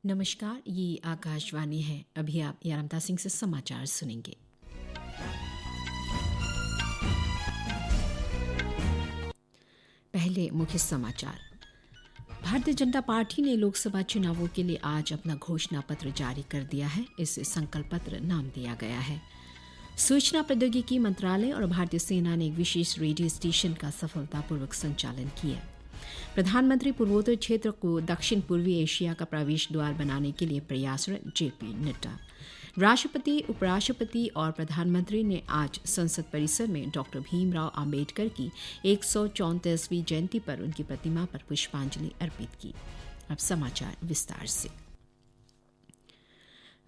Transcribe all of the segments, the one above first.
नमस्कार, ये आकाशवाणी है। अभी आप यारमता सिंह से समाचार सुनेंगे। पहले मुख्य समाचार। भारतीय जनता पार्टी ने लोकसभा चुनावों के लिए आज अपना घोषणा पत्र जारी कर दिया है। इसे संकल्प पत्र नाम दिया गया है। सूचना प्रौद्योगिकी मंत्रालय और भारतीय सेना ने एक विशेष रेडियो स्टेशन का सफलतापूर्वक संचालन किया। प्रधानमंत्री पूर्वोत्तर क्षेत्र को दक्षिण पूर्वी एशिया का प्रवेश द्वार बनाने के लिए प्रयासरत जेपी नड्डा। राष्ट्रपति, उपराष्ट्रपति और प्रधानमंत्री ने आज संसद परिसर में डॉक्टर भीमराव आम्बेडकर की 134वीं जयंती पर उनकी प्रतिमा पर पुष्पांजलि अर्पित की। अब समाचार विस्तार से।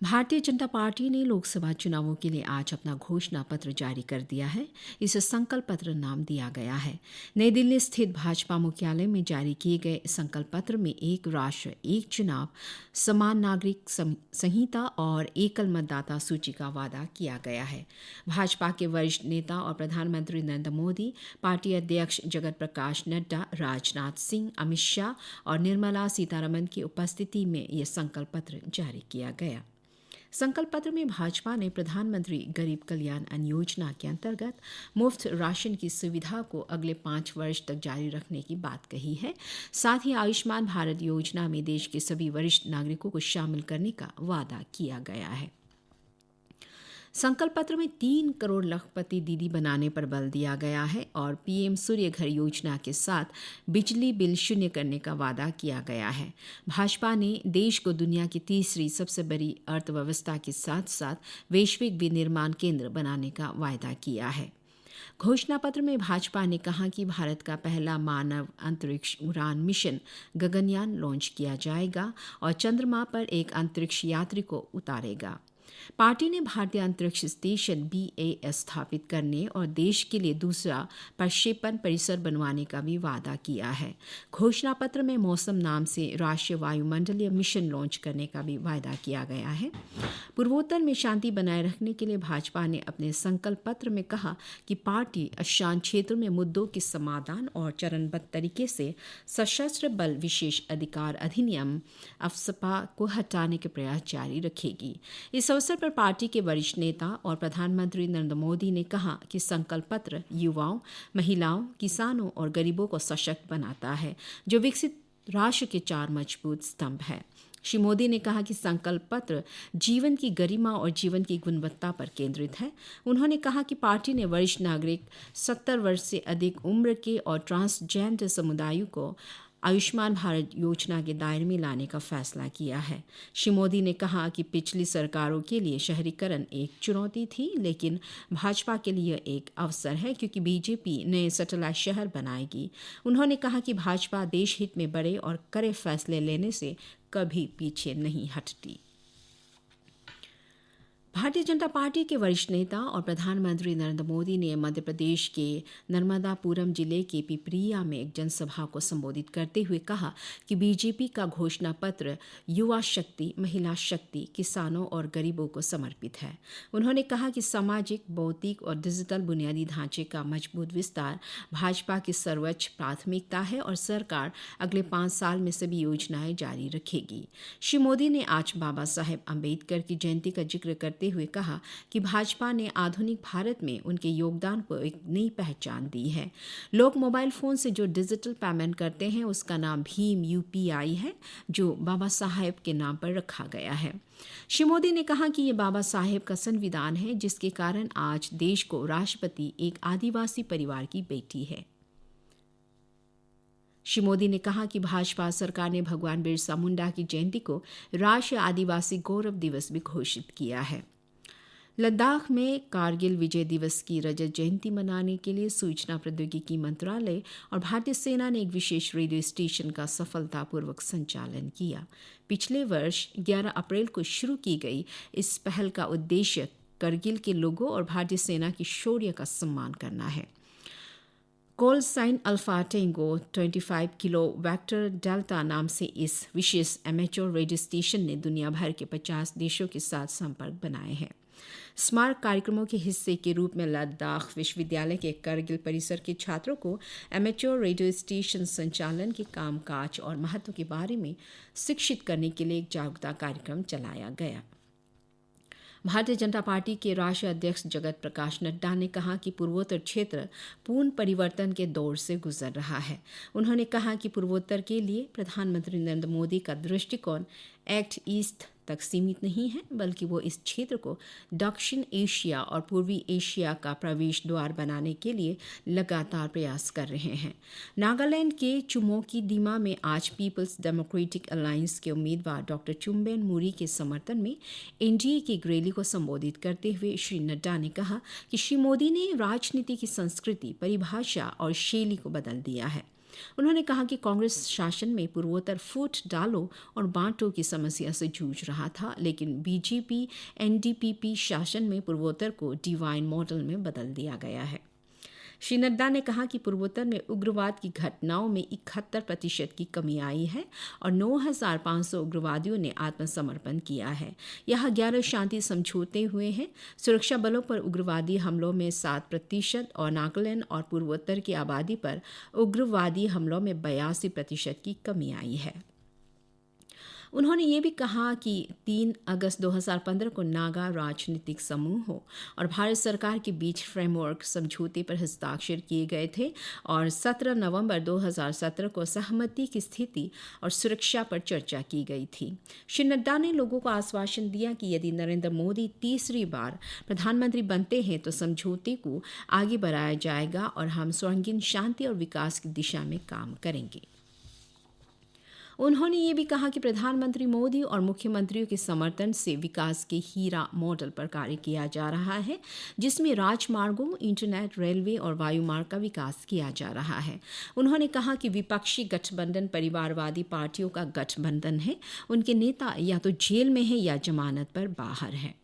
भारतीय जनता पार्टी ने लोकसभा चुनावों के लिए आज अपना घोषणा पत्र जारी कर दिया है। इसे संकल्प पत्र नाम दिया गया है। नई दिल्ली स्थित भाजपा मुख्यालय में जारी किए गए संकल्प पत्र में एक राष्ट्र एक चुनाव, समान नागरिक संहिता और एकल मतदाता सूची का वादा किया गया है। भाजपा के वरिष्ठ नेता और प्रधानमंत्री नरेंद्र मोदी, पार्टी अध्यक्ष जगत प्रकाश नड्डा, राजनाथ सिंह, अमित शाह और निर्मला सीतारमण की उपस्थिति में यह संकल्प पत्र जारी किया गया। संकल्प पत्र में भाजपा ने प्रधानमंत्री गरीब कल्याण अन्न योजना के अंतर्गत मुफ्त राशन की सुविधा को अगले 5 वर्ष तक जारी रखने की बात कही है। साथ ही आयुष्मान भारत योजना में देश के सभी वरिष्ठ नागरिकों को शामिल करने का वादा किया गया है। संकल्प पत्र में 3 करोड़ लखपति दीदी बनाने पर बल दिया गया है और पीएम सूर्य घर योजना के साथ बिजली बिल शून्य करने का वादा किया गया है। भाजपा ने देश को दुनिया की तीसरी सबसे बड़ी अर्थव्यवस्था के साथ साथ वैश्विक विनिर्माण केंद्र बनाने का वायदा किया है। घोषणा पत्र में भाजपा ने कहा कि भारत का पहला मानव अंतरिक्ष उड़ान मिशन गगनयान लॉन्च किया जाएगा और चंद्रमा पर एक अंतरिक्ष यात्री को उतारेगा। पार्टी ने भारतीय अंतरिक्ष स्टेशन BAS स्थापित करने और देश के लिए दूसरा प्रक्षेपण परिसर बनवाने का भी वादा किया है। घोषणा पत्र में मौसम नाम से राष्ट्रीय वायुमंडलीय मिशन लॉन्च करने का भी वादा किया गया है। पूर्वोत्तर में शांति बनाए रखने के लिए भाजपा ने अपने संकल्प पत्र में कहा कि पार्टी अशांत क्षेत्रों में मुद्दों के समाधान और चरणबद्ध तरीके से सशस्त्र बल विशेष अधिकार अधिनियम अफस्पा को हटाने के प्रयास जारी रखेगी। इस अवसर पर पार्टी के वरिष्ठ नेता और प्रधानमंत्री नरेंद्र मोदी ने कहा कि संकल्प पत्र युवाओं, महिलाओं, किसानों और गरीबों को सशक्त बनाता है, जो विकसित राष्ट्र के 4 मजबूत स्तंभ है। श्री मोदी ने कहा कि संकल्प पत्र जीवन की गरिमा और जीवन की गुणवत्ता पर केंद्रित है। उन्होंने कहा कि पार्टी ने वरिष्ठ नागरिक, 70 वर्ष से अधिक उम्र के और ट्रांसजेंडर समुदायों को आयुष्मान भारत योजना के दायरे में लाने का फैसला किया है। श्री मोदी ने कहा कि पिछली सरकारों के लिए शहरीकरण एक चुनौती थी, लेकिन भाजपा के लिए एक अवसर है क्योंकि बीजेपी नए सैटेलाइट शहर बनाएगी। उन्होंने कहा कि भाजपा देश हित में बड़े और कड़े फैसले लेने से कभी पीछे नहीं हटती। भारतीय जनता पार्टी के वरिष्ठ नेता और प्रधानमंत्री नरेंद्र मोदी ने मध्य प्रदेश के नर्मदापुरम जिले के पिपरिया में एक जनसभा को संबोधित करते हुए कहा कि बीजेपी का घोषणा पत्र युवा शक्ति, महिला शक्ति, किसानों और गरीबों को समर्पित है। उन्होंने कहा कि सामाजिक, भौतिक और डिजिटल बुनियादी ढांचे का मजबूत विस्तार भाजपा की सर्वोच्च प्राथमिकता है और सरकार अगले 5 साल में सभी योजनाएं जारी रखेगी। श्री मोदी ने आज बाबा साहेब अम्बेडकर की जयंती का जिक्र करते हुए कहा कि भाजपा ने आधुनिक भारत में उनके योगदान को एक नई पहचान दी है। लोग मोबाइल फोन से जो डिजिटल पेमेंट करते हैं उसका नाम भीम UPI है, जो बाबा साहेब के नाम पर रखा गया है। श्री मोदी ने कहा कि ये बाबा साहेब का संविधान है, जिसके कारण आज देश को राष्ट्रपति एक आदिवासी परिवार की बेटी है। श्री मोदी ने कहा कि भाजपा सरकार ने भगवान बिरसा मुंडा की जयंती को राष्ट्रीय आदिवासी गौरव दिवस भी घोषित किया है। लद्दाख में कारगिल विजय दिवस की रजत जयंती मनाने के लिए सूचना प्रौद्योगिकी मंत्रालय और भारतीय सेना ने एक विशेष रेडियो स्टेशन का सफलतापूर्वक संचालन किया। पिछले वर्ष 11 अप्रैल को शुरू की गई इस पहल का उद्देश्य कारगिल के लोगों और भारतीय सेना की शौर्य का सम्मान करना है। Call sine alpha Tengo 25 kilo vector delta नाम से इस विशेष एमेच्योर रेडियो स्टेशन ने दुनिया भर के 50 देशों के साथ संपर्क बनाए हैं। स्मारक कार्यक्रमों के हिस्से के रूप में लद्दाख विश्वविद्यालय के करगिल परिसर के छात्रों को एमेच्योर रेडियो स्टेशन संचालन के कामकाज और महत्व के बारे में शिक्षित करने के लिए एक जागरूकता कार्यक्रम चलाया गया। भारतीय जनता पार्टी के राष्ट्रीय अध्यक्ष जगत प्रकाश नड्डा ने कहा कि पूर्वोत्तर क्षेत्र पूर्ण परिवर्तन के दौर से गुजर रहा है। उन्होंने कहा कि पूर्वोत्तर के लिए प्रधानमंत्री नरेंद्र मोदी का दृष्टिकोण एक्ट ईस्ट तक सीमित नहीं है, बल्कि वो इस क्षेत्र को दक्षिण एशिया और पूर्वी एशिया का प्रवेश द्वार बनाने के लिए लगातार प्रयास कर रहे हैं। नागालैंड के चुमोकी दीमा में आज पीपल्स डेमोक्रेटिक अलायंस के उम्मीदवार डॉक्टर चुम्बेन मुरी के समर्थन में एनडीए की एक रैली को संबोधित करते हुए श्री नड्डा ने कहा कि श्री मोदी ने राजनीति की संस्कृति, परिभाषा और शैली को बदल दिया है। उन्होंने कहा कि कांग्रेस शासन में पूर्वोत्तर फूट डालो और बांटो की समस्या से जूझ रहा था, लेकिन बीजेपी एनडीपीपी शासन में पूर्वोत्तर को डिवाइन मॉडल में बदल दिया गया है। श्री नड्डा ने कहा कि पूर्वोत्तर में उग्रवाद की घटनाओं में 71% की कमी आई है और 9,500 उग्रवादियों ने आत्मसमर्पण किया है। यहाँ 11 शांति समझौते हुए हैं। सुरक्षा बलों पर उग्रवादी हमलों में 7% और नागालैंड और पूर्वोत्तर की आबादी पर उग्रवादी हमलों में 82% की कमी आई है। उन्होंने ये भी कहा कि 3 अगस्त 2015 को नागा राजनीतिक समूहों और भारत सरकार के बीच फ्रेमवर्क समझौते पर हस्ताक्षर किए गए थे और 17 नवंबर 2017 को सहमति की स्थिति और सुरक्षा पर चर्चा की गई थी। श्री नड्डा ने लोगों को आश्वासन दिया कि यदि नरेंद्र मोदी तीसरी बार प्रधानमंत्री बनते हैं तो समझौते को आगे बढ़ाया जाएगा और हम सर्वांगीण शांति और विकास की दिशा में काम करेंगे। उन्होंने ये भी कहा कि प्रधानमंत्री मोदी और मुख्यमंत्रियों के समर्थन से विकास के हीरा मॉडल पर कार्य किया जा रहा है, जिसमें राजमार्गों, इंटरनेट, रेलवे और वायुमार्ग का विकास किया जा रहा है। उन्होंने कहा कि विपक्षी गठबंधन परिवारवादी पार्टियों का गठबंधन है। उनके नेता या तो जेल में हैं या जमानत पर बाहर हैं।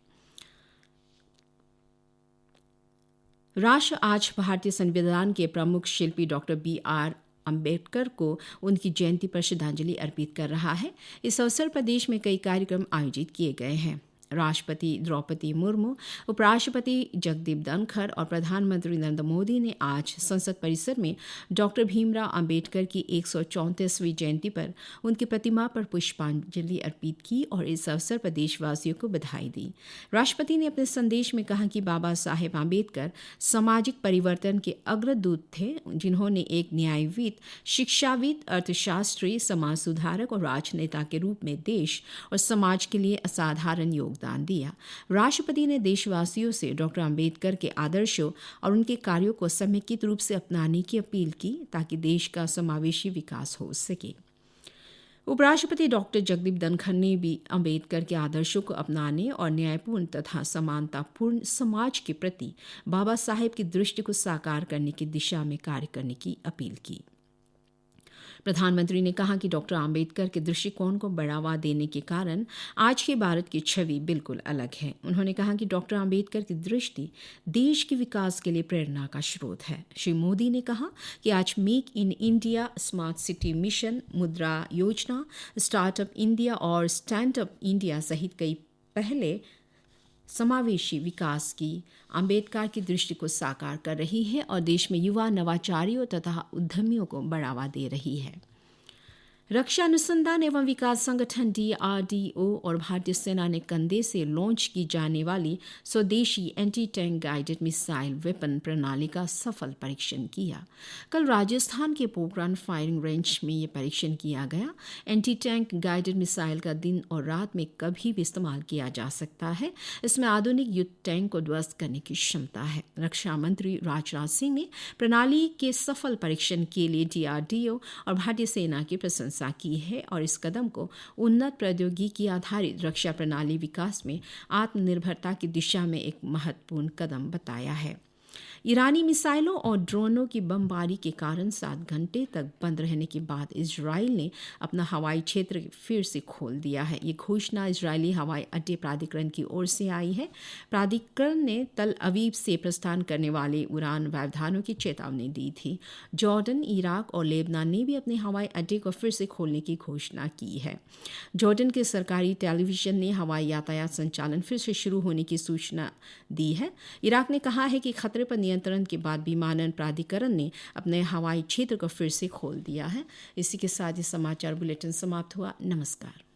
राष्ट्र आज भारतीय संविधान के प्रमुख शिल्पी डॉक्टर BR अम्बेडकर को उनकी जयंती पर श्रद्धांजलि अर्पित कर रहा है। इस अवसर पर देश में कई कार्यक्रम आयोजित किए गए हैं। राष्ट्रपति द्रौपदी मुर्मू, उपराष्ट्रपति जगदीप धनखड़ और प्रधानमंत्री नरेंद्र मोदी ने आज संसद परिसर में डॉक्टर भीमराव अंबेडकर की 134वीं जयंती पर उनकी प्रतिमा पर पुष्पांजलि अर्पित की और इस अवसर पर देशवासियों को बधाई दी। राष्ट्रपति ने अपने संदेश में कहा कि बाबा साहेब अंबेडकर सामाजिक परिवर्तन के अग्रदूत थे, जिन्होंने एक न्यायविद, शिक्षाविद, अर्थशास्त्री, समाज सुधारक और राजनेता के रूप में देश और समाज के लिए असाधारण योगदान दिया। राष्ट्रपति ने देशवासियों से डॉक्टर अंबेडकर के आदर्शों और उनके कार्यों को समेकित रूप से अपनाने की अपील की ताकि देश का समावेशी विकास हो सके। उपराष्ट्रपति डॉक्टर जगदीप धनखड़ ने भी अंबेडकर के आदर्शों को अपनाने और न्यायपूर्ण तथा समानतापूर्ण समाज के प्रति बाबा साहेब की दृष्टि को साकार करने की दिशा में कार्य करने की अपील की। प्रधानमंत्री ने कहा कि डॉक्टर अंबेडकर के दृष्टिकोण को बढ़ावा देने के कारण आज के भारत की छवि बिल्कुल अलग है। उन्होंने कहा कि डॉक्टर अंबेडकर की दृष्टि देश के विकास के लिए प्रेरणा का स्रोत है। श्री मोदी ने कहा कि आज make in India, smart city mission, मुद्रा योजना, स्टार्टअप इंडिया और स्टैंड अप इंडिया सहित कई पहले समावेशी विकास की अंबेडकर की दृष्टि को साकार कर रही है और देश में युवा नवाचारियों तथा उद्यमियों को बढ़ावा दे रही है। रक्षा अनुसंधान एवं विकास संगठन DRDO और भारतीय सेना ने कंधे से लॉन्च की जाने वाली स्वदेशी anti tank guided missile weapon प्रणाली का सफल परीक्षण किया। कल राजस्थान के पोखरण फायरिंग रेंज में ये परीक्षण किया गया। एंटी टैंक गाइडेड मिसाइल का दिन और रात में कभी भी इस्तेमाल किया जा सकता है। इसमें आधुनिक युद्ध टैंक को ध्वस्त करने की क्षमता है। रक्षा मंत्री राजनाथ सिंह ने प्रणाली के सफल परीक्षण के लिए DRDO और भारतीय सेना की प्रशंसा की है और इस कदम को उन्नत प्रौद्योगिकी आधारित रक्षा प्रणाली विकास में आत्मनिर्भरता की दिशा में एक महत्वपूर्ण कदम बताया है। ईरानी मिसाइलों और ड्रोनों की बमबारी के कारण 7 घंटे तक बंद रहने के बाद इजराइल ने अपना हवाई क्षेत्र फिर से खोल दिया है। ये घोषणा इजरायली हवाई अड्डे प्राधिकरण की ओर से आई है। प्राधिकरण ने तल अवीव से प्रस्थान करने वाले उड़ान व्यवधानों की चेतावनी दी थी। जॉर्डन, इराक और लेबनान ने भी अपने हवाई अड्डे को फिर से खोलने की घोषणा की है। जॉर्डन के सरकारी टेलीविजन ने हवाई यातायात संचालन फिर से शुरू होने की सूचना दी है। इराक ने कहा है कि खतरे पर नियंत्रण के बाद विमानन प्राधिकरण ने अपने हवाई क्षेत्र को फिर से खोल दिया है। इसी के साथ ये समाचार बुलेटिन समाप्त हुआ। नमस्कार।